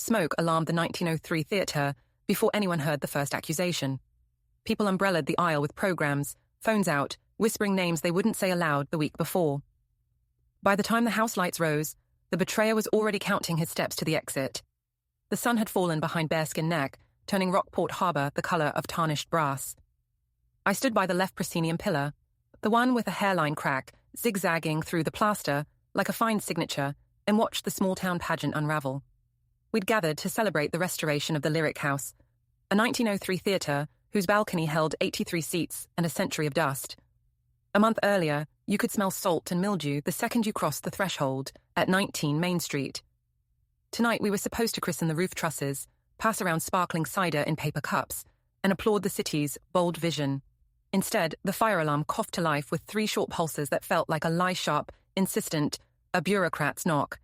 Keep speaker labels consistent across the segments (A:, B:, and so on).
A: smoke alarmed the 1903 theatre before anyone heard the first accusation. People umbrellaed the aisle with programs, phones out, whispering names they wouldn't say aloud the week before. By the time the house lights rose, the betrayer was already counting his steps to the exit. The sun had fallen behind Bearskin Neck, turning Rockport Harbour the colour of tarnished brass. I stood by the left proscenium pillar, the one with a hairline crack zigzagging through the plaster like a fine signature, and watched the small-town pageant unravel. We'd gathered to celebrate the restoration of the Lyric House, a 1903 theatre whose balcony held 83 seats and a century of dust. A month earlier, you could smell salt and mildew the second you crossed the threshold at 19 Main Street. Tonight we were supposed to christen the roof trusses, pass around sparkling cider in paper cups, and applaud the city's bold vision. Instead, the fire alarm coughed to life with 3 short pulses that felt like a lie-sharp, insistent, a bureaucrat's knock.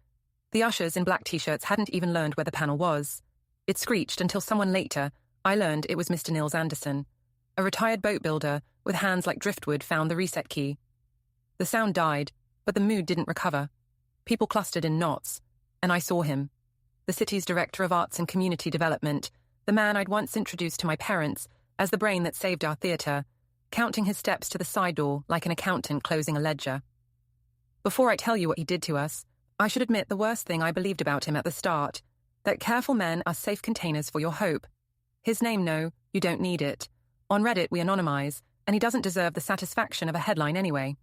A: The ushers in black T-shirts hadn't even learned where the panel was. It screeched until someone later, I learned it was Mr. Nils Anderson. A retired boat builder with hands like driftwood found the reset key. The sound died, but the mood didn't recover. People clustered in knots, and I saw him. The city's Director of Arts and Community Development, the man I'd once introduced to my parents as the brain that saved our theatre, counting his steps to the side door like an accountant closing a ledger. Before I tell you what he did to us, I should admit the worst thing I believed about him at the start, that careful men are safe containers for your hope. His name, no, you don't need it. On Reddit we anonymize, and he doesn't deserve the satisfaction of a headline anyway.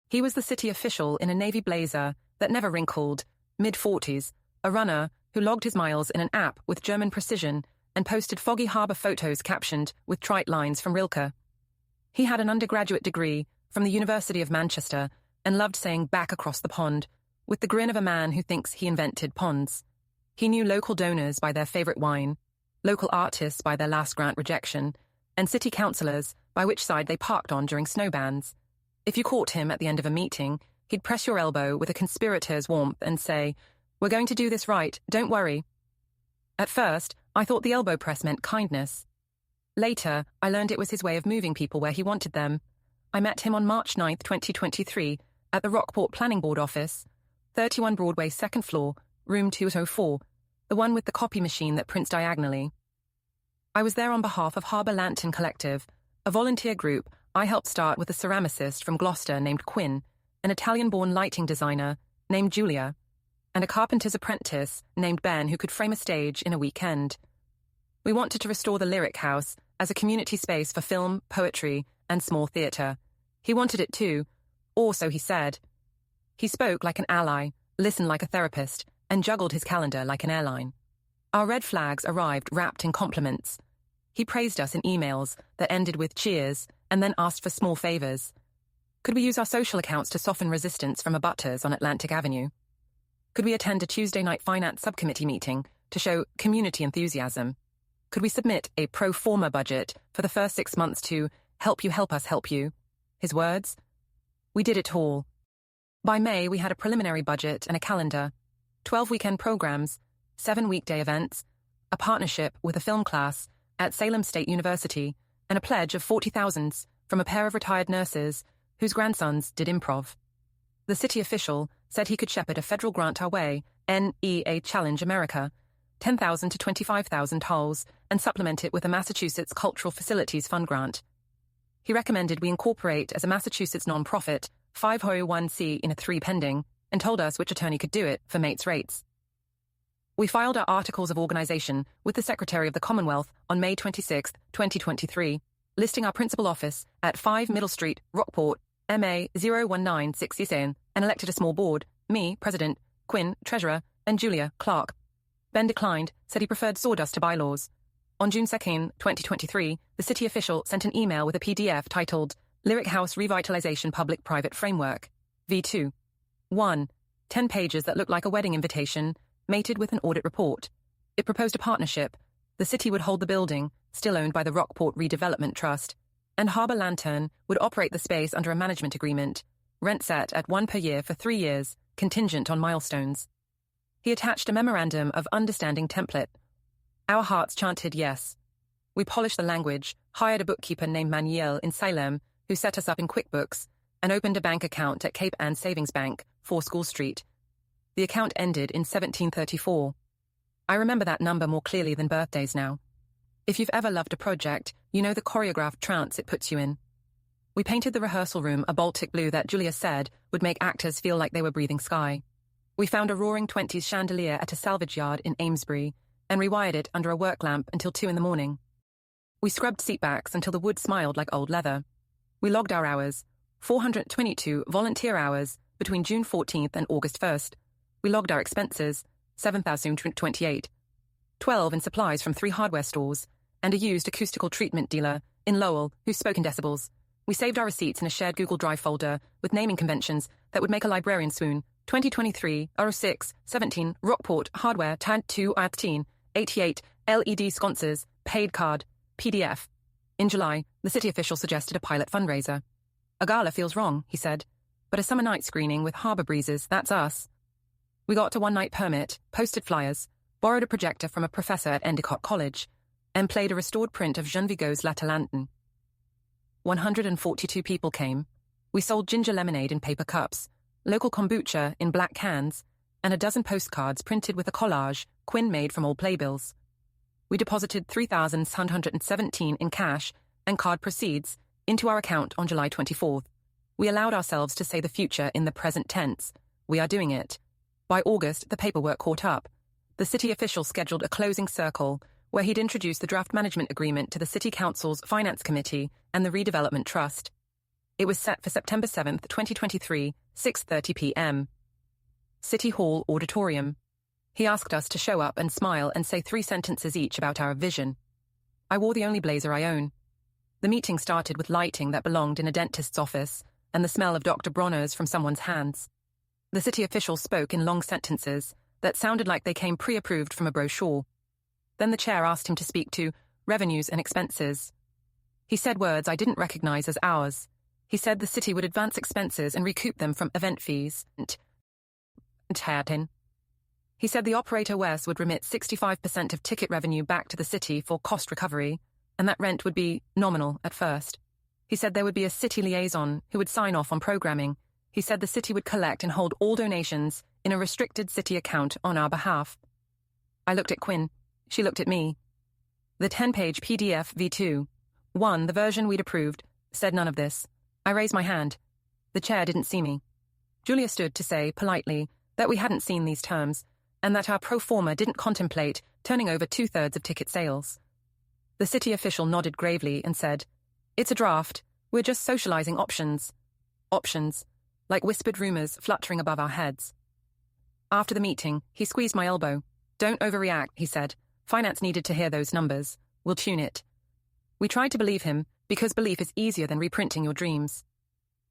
A: He was the city official in a navy blazer that never wrinkled, mid-40s, a runner who logged his miles in an app with German precision and posted foggy harbour photos captioned with trite lines from Rilke. He had an undergraduate degree from the University of Manchester and loved saying back across the pond, with the grin of a man who thinks he invented ponds. He knew local donors by their favourite wine, local artists by their last grant rejection, and city councillors by which side they parked on during snow bans. If you caught him at the end of a meeting, he'd press your elbow with a conspirator's warmth and say, "We're going to do this right, don't worry." At first, I thought the elbow press meant kindness. Later, I learned it was his way of moving people where he wanted them. I met him on March 9, 2023, at the Rockport Planning Board office, 31 Broadway, 2nd floor, room 204, the one with the copy machine that prints diagonally. I was there on behalf of Harbour Lantern Collective, a volunteer group I helped start with a ceramicist from Gloucester named Quinn, an Italian-born lighting designer named Julia, and a carpenter's apprentice named Ben who could frame a stage in a weekend. We wanted to restore the Lyric House as a community space for film, poetry, and small theatre. He wanted it too, or so he said. He spoke like an ally, listened like a therapist, and juggled his calendar like an airline. Our red flags arrived wrapped in compliments. He praised us in emails that ended with cheers and then asked for small favours. Could we use our social accounts to soften resistance from abutters on Atlantic Avenue? Could we attend a Tuesday night finance subcommittee meeting to show community enthusiasm? Could we submit a pro forma budget for the first 6 months to help you help us help you? His words? We did it all. By May, we had a preliminary budget and a calendar, 12 weekend programs, 7 weekday events, a partnership with a film class at Salem State University, and a pledge of 40,000 from a pair of retired nurses whose grandsons did improv. The city official said he could shepherd a federal grant our way, NEA Challenge America, 10,000 to 25,000 hulls, and supplement it with a Massachusetts Cultural Facilities Fund grant. He recommended we incorporate as a Massachusetts non-profit 501c in a 3 pending, and told us which attorney could do it for mates' rates. We filed our Articles of Organisation with the Secretary of the Commonwealth on May 26, 2023, listing our principal office at 5 Middle Street, Rockport, MA 019667, and elected a small board, me, President, Quinn, Treasurer, and Julia, Clerk. Ben declined, said he preferred sawdust to bylaws. On June 2, 2023, the city official sent an email with a PDF titled Lyric House Revitalization Public-Private Framework, V2. 1. 10 pages that looked like a wedding invitation, mated with an audit report. It proposed a partnership. The city would hold the building, still owned by the Rockport Redevelopment Trust, and Harbour Lantern would operate the space under a management agreement, rent set at $1 per year for 3 years, contingent on milestones. He attached a memorandum of understanding template. Our hearts chanted yes. We polished the language, hired a bookkeeper named Manuel in Salem, who set us up in QuickBooks, and opened a bank account at Cape Ann Savings Bank, 4 School Street. The account ended in 1734. I remember that number more clearly than birthdays now. If you've ever loved a project, you know the choreographed trance it puts you in. We painted the rehearsal room a Baltic blue that Julia said would make actors feel like they were breathing sky. We found a roaring 20s chandelier at a salvage yard in Amesbury and rewired it under a work lamp until 2 a.m. We scrubbed seatbacks until the wood smiled like old leather. We logged our hours, 422 volunteer hours between June 14th and August 1st. We logged our expenses, 7,028, 12 in supplies from 3 hardware stores, and a used acoustical treatment dealer in Lowell who spoke in decibels. We saved our receipts in a shared Google Drive folder with naming conventions that would make a librarian swoon. 2023, 06, 17, Rockport, hardware, TAD 2, 88, LED sconces, paid card, PDF. In July, the city official suggested a pilot fundraiser. A gala feels wrong, he said, but a summer night screening with harbour breezes, that's us. We got a one-night permit, posted flyers, borrowed a projector from a professor at Endicott College, and played a restored print of Jean Vigo's L'Atalante. 142 people came. We sold ginger lemonade in paper cups, local kombucha in black cans, and a dozen postcards printed with a collage Quinn made from old playbills. We deposited $3,717 in cash and card proceeds into our account on July 24th. We allowed ourselves to say the future in the present tense. We are doing it. By August, the paperwork caught up. The city official scheduled a closing circle where he'd introduce the draft management agreement to the City Council's Finance Committee and the Redevelopment Trust. It was set for September 7th, 2023, 6:30 p.m. City Hall Auditorium. He asked us to show up and smile and say 3 sentences each about our vision. I wore the only blazer I own. The meeting started with lighting that belonged in a dentist's office and the smell of Dr. Bronner's from someone's hands. The city official spoke in long sentences that sounded like they came pre-approved from a brochure. Then the chair asked him to speak to revenues and expenses. He said words I didn't recognize as ours. He said the city would advance expenses and recoup them from event fees. He said the operator Wes would remit 65% of ticket revenue back to the city for cost recovery, and that rent would be nominal at first. He said there would be a city liaison who would sign off on programming. He said the city would collect and hold all donations in a restricted city account on our behalf. I looked at Quinn. She looked at me. The 10-page PDF V2, the version we'd approved, said none of this. I raised my hand. The chair didn't see me. Julia stood to say, politely, that we hadn't seen these terms, and that our pro forma didn't contemplate turning over 2/3 of ticket sales. The city official nodded gravely and said, "It's a draft. We're just socializing options." Options, like whispered rumors fluttering above our heads. After the meeting, he squeezed my elbow. "Don't overreact," he said. "Finance needed to hear those numbers. We'll tune it." We tried to believe him, because belief is easier than reprinting your dreams.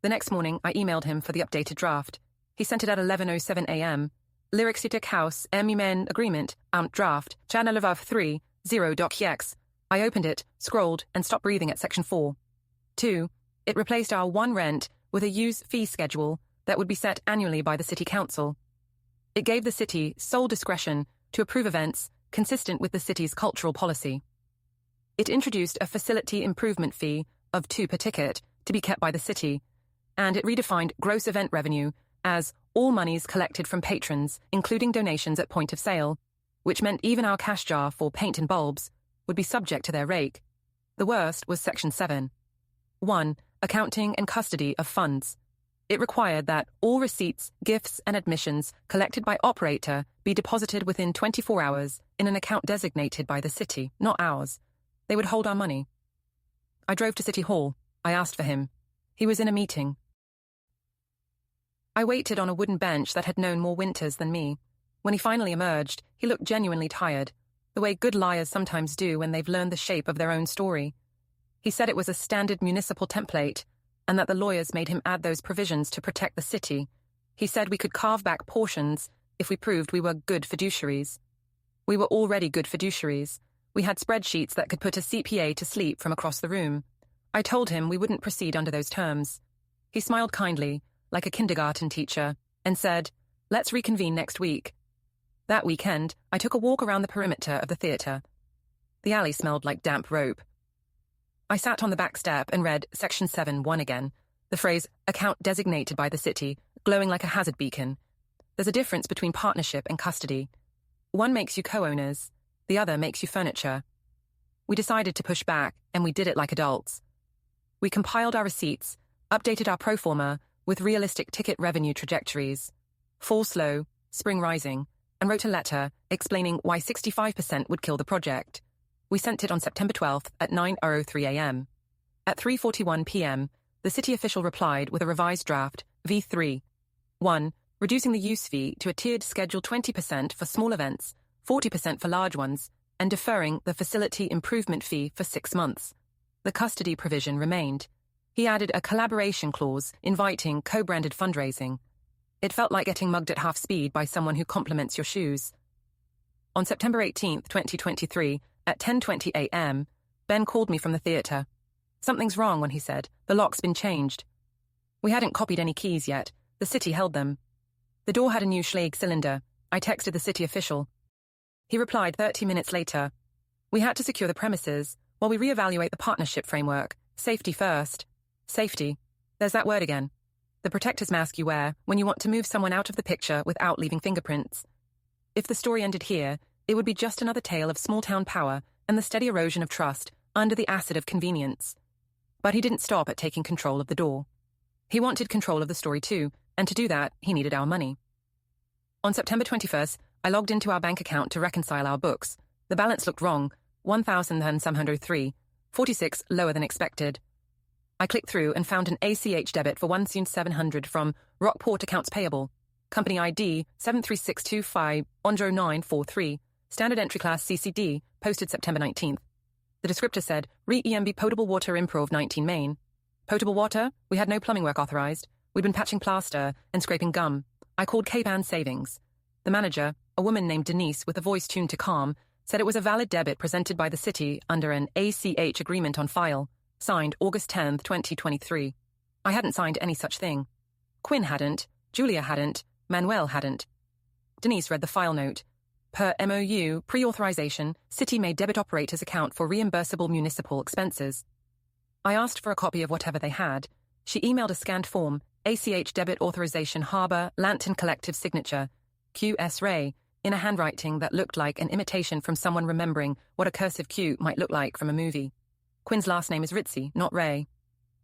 A: The next morning, I emailed him for the updated draft. He sent it at 11:07 a.m. Lyric House, MUMN Agreement, Draft, Channel of 3, 0.x. I opened it, scrolled, and stopped breathing at section 4. 2. It replaced our one rent with a use fee schedule that would be set annually by the City Council. It gave the city sole discretion to approve events consistent with the city's cultural policy. It introduced a facility improvement fee of $2 per ticket to be kept by the city, and it redefined gross event revenue as all monies collected from patrons, including donations at point of sale, which meant even our cash jar for paint and bulbs would be subject to their rake. The worst was Section 7. 1. Accounting and custody of funds. It required that all receipts, gifts, and admissions collected by operator be deposited within 24 hours in an account designated by the city, not ours. They would hold our money. I drove to City Hall. I asked for him. He was in a meeting. I waited on a wooden bench that had known more winters than me. When he finally emerged, he looked genuinely tired, the way good liars sometimes do when they've learned the shape of their own story. He said it was a standard municipal template, and that the lawyers made him add those provisions to protect the city. He said we could carve back portions if we proved we were good fiduciaries. We were already good fiduciaries. We had spreadsheets that could put a CPA to sleep from across the room. I told him we wouldn't proceed under those terms. He smiled kindly, like a kindergarten teacher, and said, "Let's reconvene next week." That weekend, I took a walk around the perimeter of the theatre. The alley smelled like damp rope. I sat on the back step and read Section 7(1) again, the phrase, account designated by the city, glowing like a hazard beacon. There's a difference between partnership and custody. One makes you co-owners, the other makes you furniture. We decided to push back, and we did it like adults. We compiled our receipts, updated our pro forma with realistic ticket revenue trajectories, fall slow, spring rising, and wrote a letter explaining why 65% would kill the project. We sent it on September 12th at 9:03 a.m. At 3:41 p.m., the city official replied with a revised draft, V3. 1. Reducing the use fee to a tiered schedule 20% for small events, 40% for large ones, and deferring the facility improvement fee for 6 months. The custody provision remained. He added a collaboration clause inviting co-branded fundraising. It felt like getting mugged at half speed by someone who compliments your shoes. On September 18, 2023, at 10:20 a.m., Ben called me from the theatre. Something's wrong, when he said. The lock's been changed. We hadn't copied any keys yet. The city held them. The door had a new Schlage cylinder. I texted the city official. He replied 30 minutes later. We had to secure the premises while we reevaluate the partnership framework. Safety first. Safety. There's that word again. The protector's mask you wear when you want to move someone out of the picture without leaving fingerprints. If the story ended here, it would be just another tale of small-town power and the steady erosion of trust under the acid of convenience. But he didn't stop at taking control of the door. He wanted control of the story too, and to do that, he needed our money. On September 21st, I logged into our bank account to reconcile our books. The balance looked wrong, 1,703, 46 lower than expected. I clicked through and found an ACH debit for 1,700 from Rockport Accounts Payable, Company ID 73625 Ondro 943, Standard Entry Class CCD, posted September 19th. The descriptor said, Re-EMB Potable Water Improv 19 Main. Potable water? We had no plumbing work authorized. We'd been patching plaster and scraping gum. I called K-Ban Savings. The manager, a woman named Denise with a voice tuned to calm, said it was a valid debit presented by the city under an ACH agreement on file, signed August 10, 2023. I hadn't signed any such thing. Quinn hadn't, Julia hadn't, Manuel hadn't. Denise read the file note. Per MOU, pre-authorization, City may debit operators account for reimbursable municipal expenses. I asked for a copy of whatever they had. She emailed a scanned form, ACH debit authorization Harbour, Lantern Collective signature, QS Ray, in a handwriting that looked like an imitation from someone remembering what a cursive Q might look like from a movie. Quinn's last name is Ritzy, not Ray.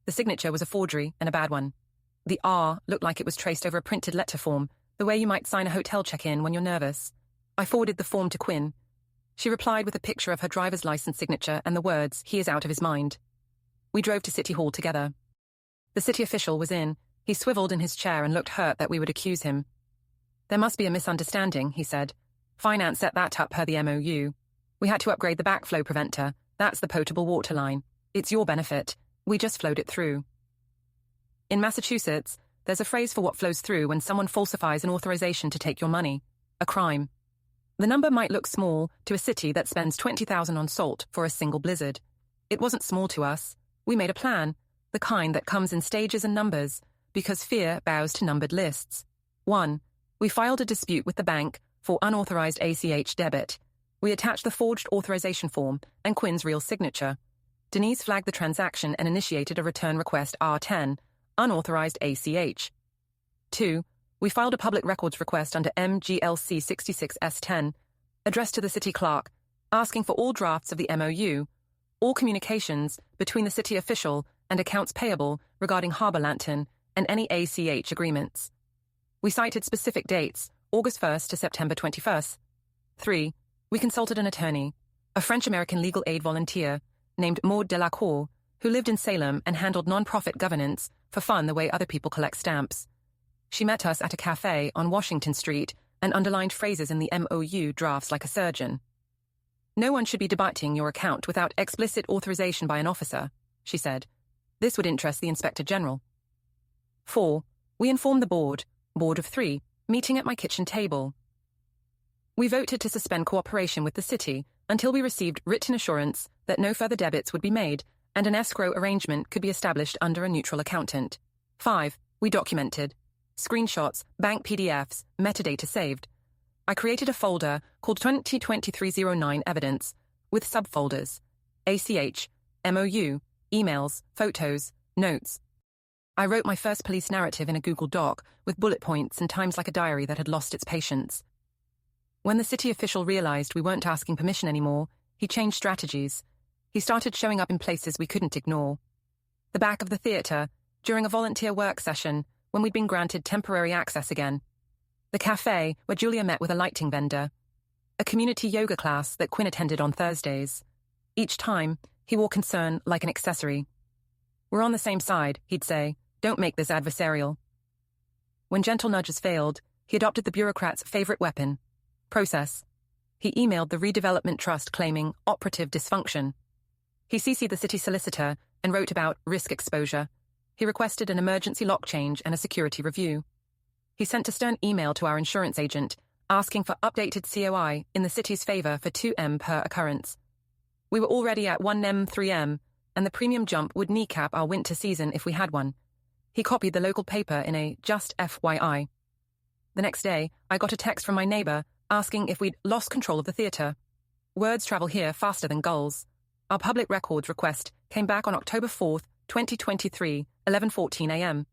A: The signature was a forgery and a bad one. The R looked like it was traced over a printed letter form, the way you might sign a hotel check-in when you're nervous. I forwarded the form to Quinn. She replied with a picture of her driver's license signature and the words, "He is out of his mind." We drove to City Hall together. The city official was in. He swiveled in his chair and looked hurt that we would accuse him. There must be a misunderstanding, he said. Finance set that up per the MOU. We had to upgrade the backflow preventer. That's the potable water line. It's your benefit. We just flowed it through. In Massachusetts, there's a phrase for what flows through when someone falsifies an authorization to take your money. A crime. The number might look small to a city that spends $20,000 on salt for a single blizzard. It wasn't small to us. We made a plan, the kind that comes in stages and numbers, because fear bows to numbered lists. 1. We filed a dispute with the bank for unauthorized ACH debit. We attached the forged authorization form and Quinn's real signature. Denise flagged the transaction and initiated a return request R10, unauthorized ACH. 2. We filed a public records request under MGLC 66S10, addressed to the city clerk, asking for all drafts of the MOU, all communications between the city official and accounts payable regarding Harbour Lantern and any ACH agreements. We cited specific dates, August 1st to September 21st. 3. We consulted an attorney, a French-American legal aid volunteer named Maud Delacour, who lived in Salem and handled non-profit governance for fun the way other people collect stamps. She met us at a cafe on Washington Street and underlined phrases in the MOU drafts like a surgeon. No one should be debiting your account without explicit authorization by an officer, she said. This would interest the Inspector General. 4. We informed the board of 3, meeting at my kitchen table. We voted to suspend cooperation with the city until we received written assurance that no further debits would be made and an escrow arrangement could be established under a neutral accountant. 5. We documented. Screenshots, bank PDFs, metadata saved. I created a folder called 202309 Evidence with subfolders: ACH, MOU, emails, photos, notes. I wrote my first police narrative in a Google Doc with bullet points and times like a diary that had lost its patience. When the city official realized we weren't asking permission anymore, he changed strategies. He started showing up in places we couldn't ignore. The back of the theatre, during a volunteer work session, when we'd been granted temporary access again. The cafe, where Julia met with a lighting vendor. A community yoga class that Quinn attended on Thursdays. Each time, he wore concern like an accessory. "We're on the same side," he'd say. "Don't make this adversarial." When gentle nudges failed, he adopted the bureaucrat's favorite weapon: process. He emailed the Redevelopment Trust claiming operative dysfunction. He CC'd the city solicitor and wrote about risk exposure. He requested an emergency lock change and a security review. He sent a stern email to our insurance agent asking for updated COI in the city's favor for 2M per occurrence. We were already at 1M 3M, and the premium jump would kneecap our winter season if we had one. He copied the local paper in a "just FYI." The next day, I got a text from my neighbor asking if we'd lost control of the theatre. Words travel here faster than gulls. Our public records request came back on October 4th, 2023, 11:14 a.m.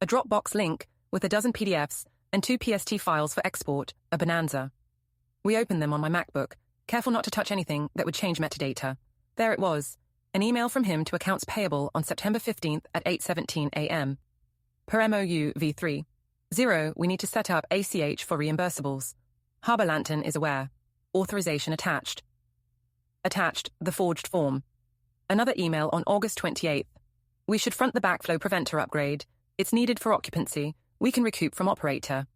A: A Dropbox link with a dozen PDFs and 2 PST files for export, a bonanza. We opened them on my MacBook, careful not to touch anything that would change metadata. There it was, an email from him to accounts payable on September 15th at 8:17 a.m. Per MOU V3. 0. We need to set up ACH for reimbursables. Harbour Lantern is aware. Authorization attached. Attached, the forged form. Another email on August 28th. We should front the backflow preventer upgrade. It's needed for occupancy. We can recoup from operator.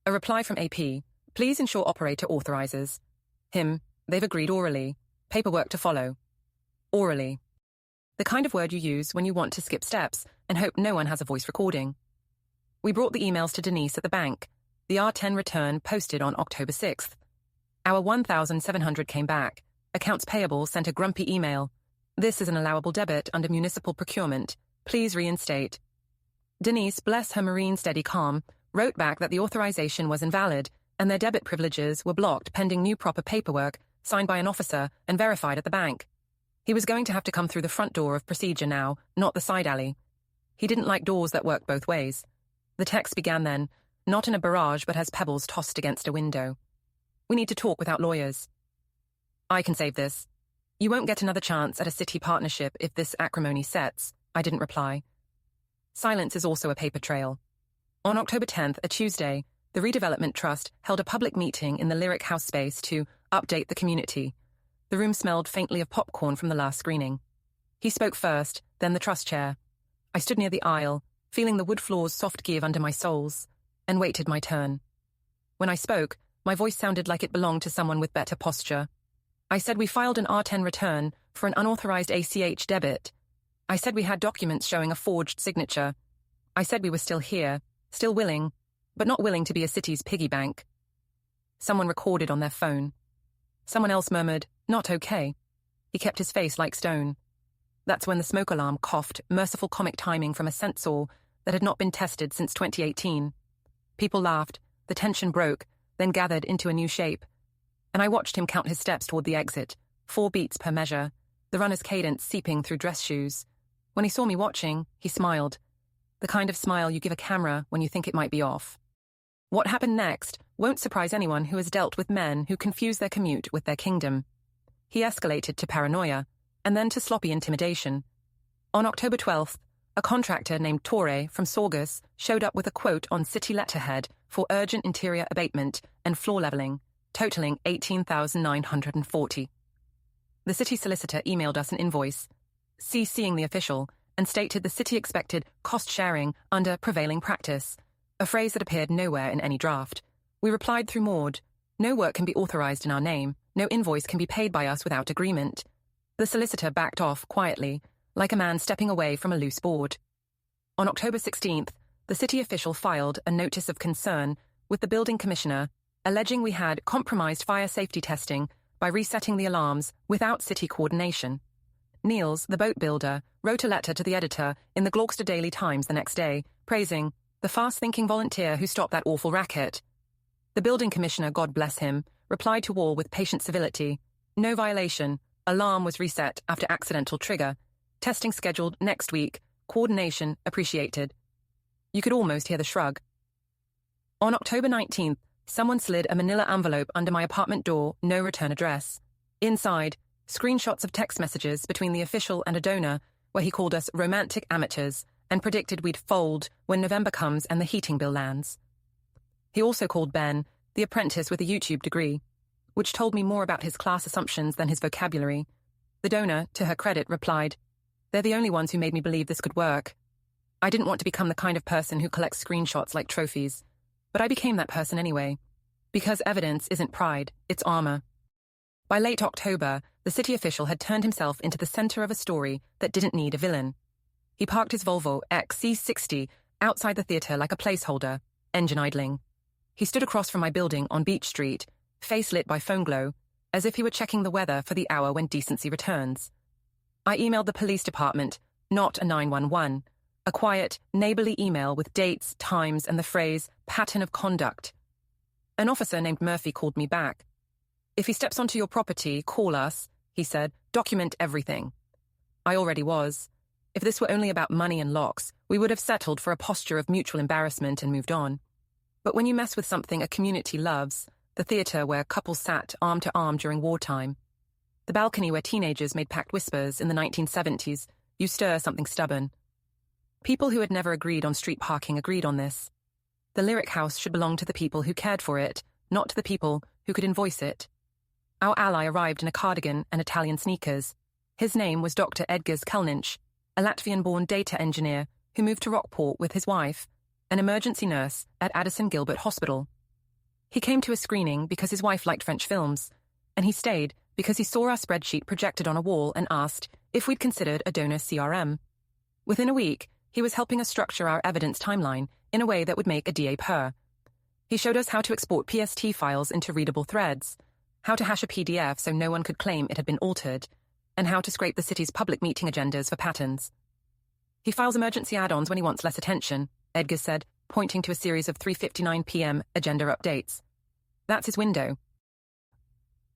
A: A reply from AP. Please ensure operator authorizes. Him. They've agreed orally. Paperwork to follow. Orally. The kind of word you use when you want to skip steps and hope no one has a voice recording. We brought the emails to Denise at the bank. The R10 return posted on October 6th. Our 1,700 came back. Accounts payable sent a grumpy email. This is an allowable debit under municipal procurement. Please reinstate. Denise, bless her marine steady calm, wrote back that the authorization was invalid and their debit privileges were blocked pending new proper paperwork signed by an officer and verified at the bank. He was going to have to come through the front door of procedure now, not the side alley. He didn't like doors that worked both ways. The text began then, not in a barrage but as pebbles tossed against a window. We need to talk without lawyers. I can save this. You won't get another chance at a city partnership if this acrimony sets, I didn't reply. Silence is also a paper trail. On October 10th, a Tuesday, the Redevelopment Trust held a public meeting in the Lyric House space to update the community. The room smelled faintly of popcorn from the last screening. He spoke first, then the trust chair. I stood near the aisle, feeling the wood floor's soft give under my soles, and waited my turn. When I spoke, my voice sounded like it belonged to someone with better posture. I said we filed an R10 return for an unauthorized ACH debit. I said we had documents showing a forged signature. I said we were still here, still willing, but not willing to be a city's piggy bank. Someone recorded on their phone. Someone else murmured, "Not okay." He kept his face like stone. That's when the smoke alarm coughed, merciful comic timing from a sensor that had not been tested since 2018. People laughed, the tension broke, then gathered into a new shape. And I watched him count his steps toward the exit, 4 beats per measure, the runner's cadence seeping through dress shoes. When he saw me watching, he smiled. The kind of smile you give a camera when you think it might be off. What happened next won't surprise anyone who has dealt with men who confuse their commute with their kingdom. He escalated to paranoia, and then to sloppy intimidation. On October 12th, a contractor named Torre from Saugus showed up with a quote on city letterhead for urgent interior abatement and floor leveling, totaling $18,940. The city solicitor emailed us an invoice, CCing the official, and stated the city expected cost-sharing under prevailing practice, a phrase that appeared nowhere in any draft. We replied through Maud, no work can be authorized in our name, no invoice can be paid by us without agreement. The solicitor backed off quietly, like a man stepping away from a loose board. On October 16th, the city official filed a notice of concern with the building commissioner, alleging we had compromised fire safety testing by resetting the alarms without city coordination. Niels, the boat builder, wrote a letter to the editor in the Gloucester Daily Times the next day, praising the fast-thinking volunteer who stopped that awful racket. The building commissioner, God bless him, replied to all with patient civility. No violation. Alarm was reset after accidental trigger. Testing scheduled next week. Coordination appreciated. You could almost hear the shrug. On October 19th, Someone slid a manila envelope under my apartment door, no return address. Inside, screenshots of text messages between the official and a donor, where he called us romantic amateurs and predicted we'd fold when November comes and the heating bill lands. He also called Ben, the apprentice with a YouTube degree, which told me more about his class assumptions than his vocabulary. The donor, to her credit, replied, "They're the only ones who made me believe this could work." I didn't want to become the kind of person who collects screenshots like trophies, but I became that person anyway. Because evidence isn't pride, it's armor. By late October, the city official had turned himself into the center of a story that didn't need a villain. He parked his Volvo XC60 outside the theater like a placeholder, engine idling. He stood across from my building on Beach Street, face lit by phone glow, as if he were checking the weather for the hour when decency returns. I emailed the police department, not a 911, a quiet, neighborly email with dates, times, and the phrase, pattern of conduct. An officer named Murphy called me back. "If he steps onto your property, call us," he said. "Document everything." I already was. If this were only about money and locks, we would have settled for a posture of mutual embarrassment and moved on. But when you mess with something a community loves, the theater where couples sat arm to arm during wartime, the balcony where teenagers made packed whispers in the 1970s, you stir something stubborn. People who had never agreed on street parking agreed on this. The Lyric House should belong to the people who cared for it, not to the people who could invoice it. Our ally arrived in a cardigan and Italian sneakers. His name was Dr. Edgars Kalniņš, a Latvian-born data engineer who moved to Rockport with his wife, an emergency nurse at Addison Gilbert Hospital. He came to a screening because his wife liked French films, and he stayed because he saw our spreadsheet projected on a wall and asked if we'd considered a donor CRM. Within a week, he was helping us structure our evidence timeline in a way that would make a DA purr. He showed us how to export PST files into readable threads, how to hash a PDF so no one could claim it had been altered, and how to scrape the city's public meeting agendas for patterns. He files emergency add-ons when he wants less attention, Edgars said, pointing to a series of 3:59 p.m. agenda updates. That's his window.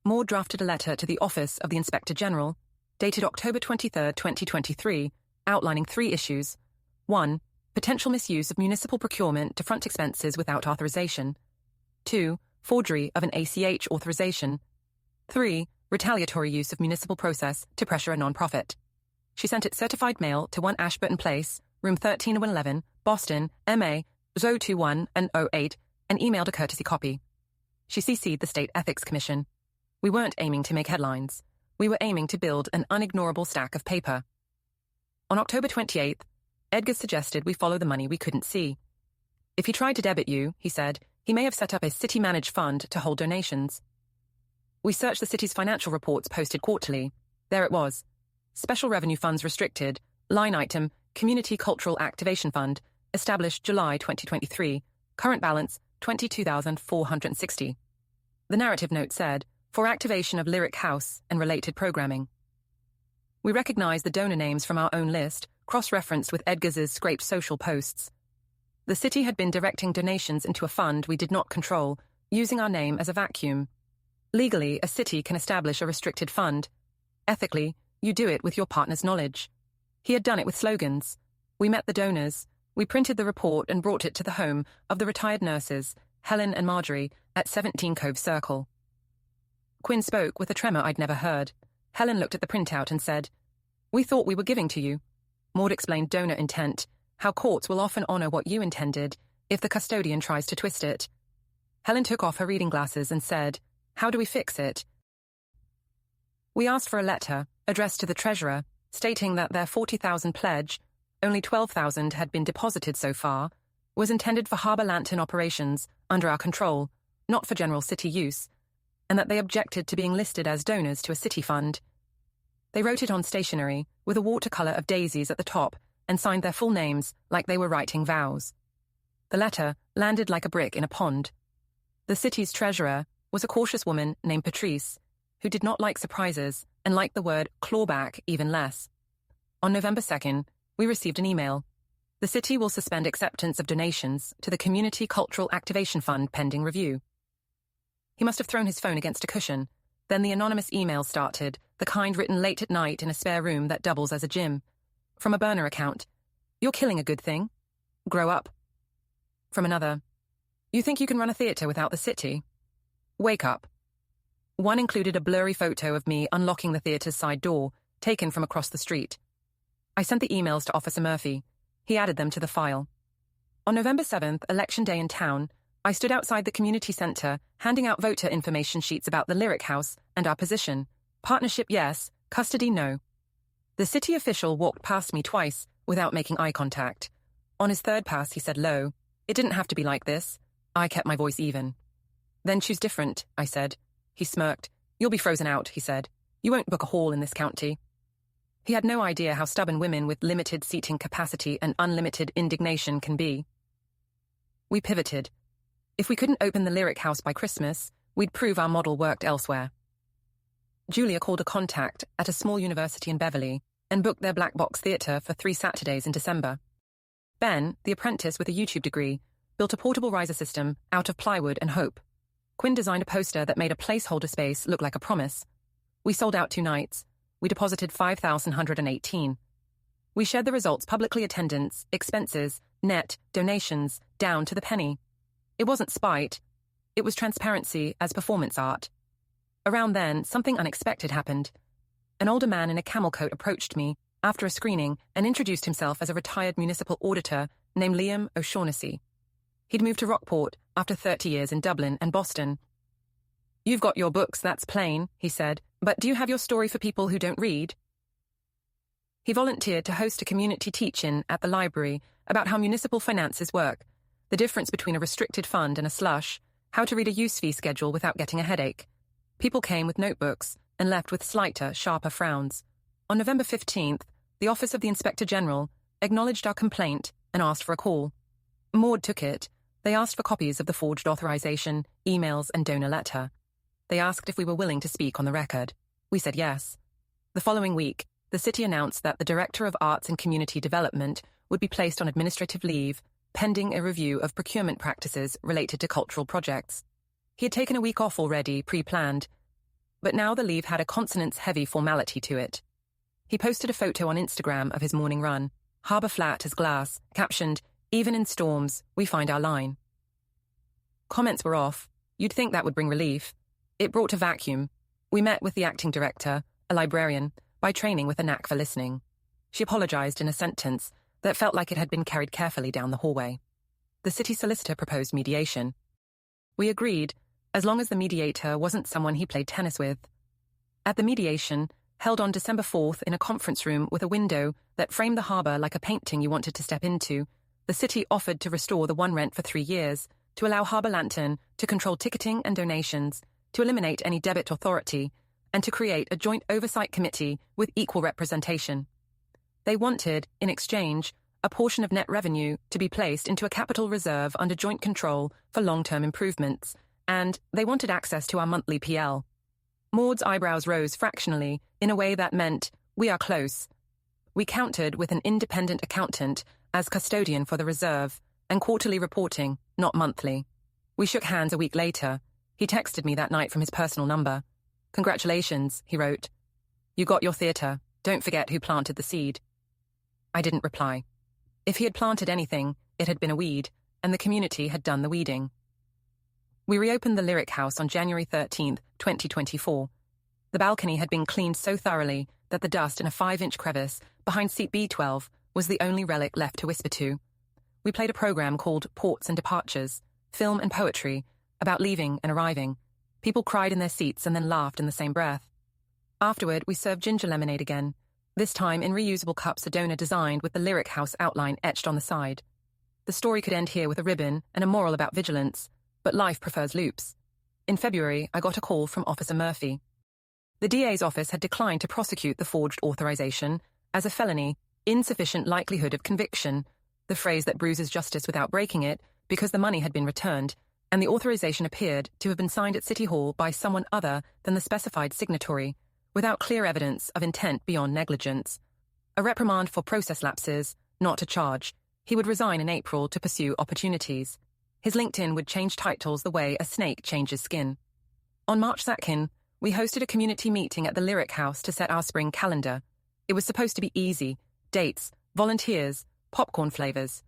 A: Moore drafted a letter to the Office of the Inspector General, dated October 23, 2023, outlining 3 issues. 1. Potential misuse of municipal procurement to front expenses without authorization. 2. Forgery of an ACH authorization. 3. Retaliatory use of municipal process to pressure a non-profit. She sent it certified mail to 1 Ashburton Place, room 13-11, Boston, MA 021 and 08, and emailed a courtesy copy. She CC'd the State Ethics Commission. We weren't aiming to make headlines. We were aiming to build an unignorable stack of paper. On October 28th, Edgars suggested we follow the money we couldn't see. If he tried to debit you, he said, he may have set up a city-managed fund to hold donations. We searched the city's financial reports posted quarterly. There it was. Special Revenue Funds Restricted, line item, Community Cultural Activation Fund, established July 2023, current balance, $22,460. The narrative note said, for activation of Lyric House and related programming. We recognized the donor names from our own list, cross-referenced with Edgars's scraped social posts. The city had been directing donations into a fund we did not control, using our name as a vacuum. Legally, a city can establish a restricted fund. Ethically, you do it with your partner's knowledge. He had done it with slogans. We met the donors. We printed the report and brought it to the home of the retired nurses, Helen and Marjorie, at 17 Cove Circle. Quinn spoke with a tremor I'd never heard. Helen looked at the printout and said, "We thought we were giving to you." Maud explained donor intent, how courts will often honor what you intended if the custodian tries to twist it. Helen took off her reading glasses and said, "How do we fix it?" We asked for a letter, addressed to the treasurer, stating that their 40,000 pledge, only 12,000 had been deposited so far, was intended for harbour lantern operations under our control, not for general city use, and that they objected to being listed as donors to a city fund. They wrote it on stationery, with a watercolour of daisies at the top, and signed their full names like they were writing vows. The letter landed like a brick in a pond. The city's treasurer was a cautious woman named Patrice, who did not like surprises and liked the word clawback even less. On November 2nd, we received an email. The city will suspend acceptance of donations to the Community Cultural Activation Fund pending review. He must have thrown his phone against a cushion. Then the anonymous email started, the kind written late at night in a spare room that doubles as a gym. From a burner account, "You're killing a good thing. Grow up." From another, You think you can run a theatre without the city? Wake up. One included a blurry photo of me unlocking the theatre's side door, taken from across the street. I sent the emails to Officer Murphy. He added them to the file. On November 7th, election day in town, I stood outside the community centre, handing out voter information sheets about the Lyric House and our position. Partnership, yes. Custody, no. The city official walked past me twice, without making eye contact. On his third pass, he said low, "It didn't have to be like this." I kept my voice even. "Then choose different," I said. He smirked. "You'll be frozen out," he said. "You won't book a hall in this county." He had no idea how stubborn women with limited seating capacity and unlimited indignation can be. We pivoted. If we couldn't open the Lyric House by Christmas, we'd prove our model worked elsewhere. Julia called a contact at a small university in Beverly and booked their black box theatre for 3 Saturdays in December. Ben, the apprentice with a YouTube degree, built a portable riser system out of plywood and hope. Quinn designed a poster that made a placeholder space look like a promise. We sold out 2 nights. We deposited $5,118. We shared the results publicly: attendance, expenses, net, donations, down to the penny. It wasn't spite. It was transparency as performance art. Around then, something unexpected happened. An older man in a camel coat approached me after a screening and introduced himself as a retired municipal auditor named Liam O'Shaughnessy. He'd moved to Rockport after 30 years in Dublin and Boston. "You've got your books, that's plain," he said, "but do you have your story for people who don't read?" He volunteered to host a community teach-in at the library about how municipal finances work, the difference between a restricted fund and a slush, how to read a use fee schedule without getting a headache. People came with notebooks and left with slighter, sharper frowns. On November 15th, the Office of the Inspector General acknowledged our complaint and asked for a call. Maud took it. They asked for copies of the forged authorization, emails, and donor letter. They asked if we were willing to speak on the record. We said yes. The following week, the city announced that the Director of Arts and Community Development would be placed on administrative leave, pending a review of procurement practices related to cultural projects. He had taken a week off already, pre-planned, but now the leave had a consonants-heavy formality to it. He posted a photo on Instagram of his morning run, harbour flat as glass, captioned, "Even in storms, we find our line." Comments were off. You'd think that would bring relief. It brought a vacuum. We met with the acting director, a librarian, by training with a knack for listening. She apologised in a sentence that felt like it had been carried carefully down the hallway. The city solicitor proposed mediation. We agreed, as long as the mediator wasn't someone he played tennis with. At the mediation, held on December 4th in a conference room with a window that framed the harbour like a painting you wanted to step into, the city offered to restore the one rent for 3 years, to allow Harbour Lantern to control ticketing and donations, to eliminate any debit authority, and to create a joint oversight committee with equal representation. They wanted, in exchange, a portion of net revenue to be placed into a capital reserve under joint control for long-term improvements, and they wanted access to our monthly PL. Maud's eyebrows rose fractionally in a way that meant, we are close. We countered with an independent accountant as custodian for the reserve, and quarterly reporting, not monthly. We shook hands a week later. He texted me that night from his personal number. "Congratulations," he wrote. "You got your theatre. Don't forget who planted the seed." I didn't reply. If he had planted anything, it had been a weed, and the community had done the weeding. We reopened the Lyric House on January 13th, 2024. The balcony had been cleaned so thoroughly that the dust in a 5-inch crevice behind seat B12 was the only relic left to whisper to. We played a program called Ports and Departures, film and poetry, about leaving and arriving. People cried in their seats and then laughed in the same breath. Afterward, we served ginger lemonade again, this time in reusable cups a donor designed with the Lyric House outline etched on the side. The story could end here with a ribbon and a moral about vigilance, but life prefers loops. In February, I got a call from Officer Murphy. The DA's office had declined to prosecute the forged authorization as a felony, insufficient likelihood of conviction, the phrase that bruises justice without breaking it, because the money had been returned, and the authorization appeared to have been signed at City Hall by someone other than the specified signatory, without clear evidence of intent beyond negligence. A reprimand for process lapses, not a charge. He would resign in April to pursue opportunities. His LinkedIn would change titles the way a snake changes skin. On March 2nd, we hosted a community meeting at the Lyric House to set our spring calendar. It was supposed to be easy. Dates, volunteers, popcorn flavours.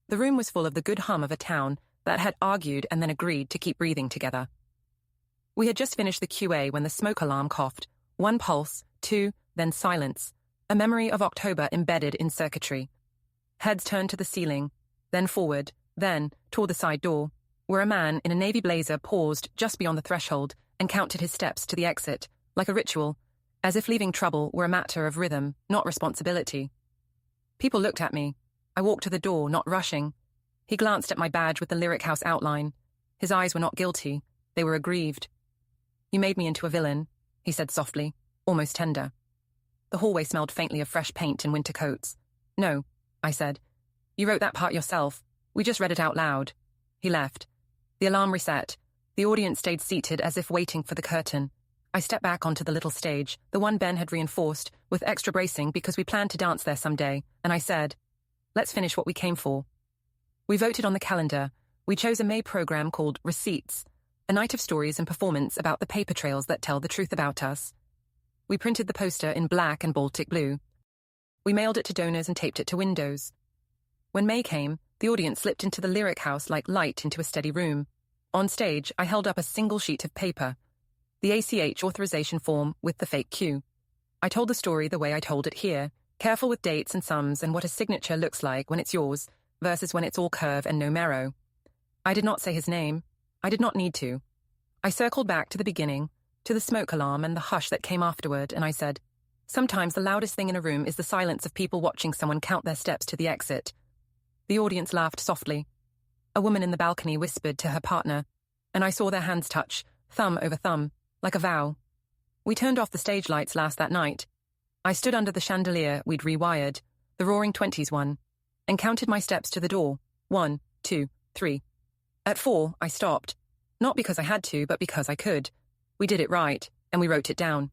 A: The room was full of the good hum of a town that had argued and then agreed to keep breathing together. We had just finished the QA when the smoke alarm coughed. 1 pulse, 2, then silence. A memory of October embedded in circuitry. Heads turned to the ceiling, then forward, then toward the side door, where a man in a navy blazer paused just beyond the threshold and counted his steps to the exit, like a ritual, as if leaving trouble were a matter of rhythm, not responsibility. People looked at me. I walked to the door, not rushing. He glanced at my badge with the Lyric House outline. His eyes were not guilty. They were aggrieved. "You made me into a villain," he said softly, almost tender. The hallway smelled faintly of fresh paint and winter coats. "No," I said. "You wrote that part yourself. We just read it out loud." He left. The alarm reset. The audience stayed seated as if waiting for the curtain. I stepped back onto the little stage, the one Ben had reinforced, with extra bracing because we planned to dance there someday, and I said, "Let's finish what we came for." We voted on the calendar. We chose a May program called Receipts, a night of stories and performance about the paper trails that tell the truth about us. We printed the poster in black and Baltic blue. We mailed it to donors and taped it to windows. When May came, the audience slipped into the Lyric House like light into a steady room. On stage, I held up a single sheet of paper, the ACH authorization form with the fake Q. I told the story the way I told it here, careful with dates and sums and what a signature looks like when it's yours versus when it's all curve and no marrow. I did not say his name. I did not need to. I circled back to the beginning, to the smoke alarm and the hush that came afterward, and I said, "Sometimes the loudest thing in a room is the silence of people watching someone count their steps to the exit." The audience laughed softly. A woman in the balcony whispered to her partner, and I saw their hands touch, thumb over thumb, like a vow. We turned off the stage lights last that night. I stood under the chandelier we'd rewired, the Roaring Twenties one, and counted my steps to the door. 1, 2, 3. At 4, I stopped. Not because I had to, but because I could. We did it right, and we wrote it down.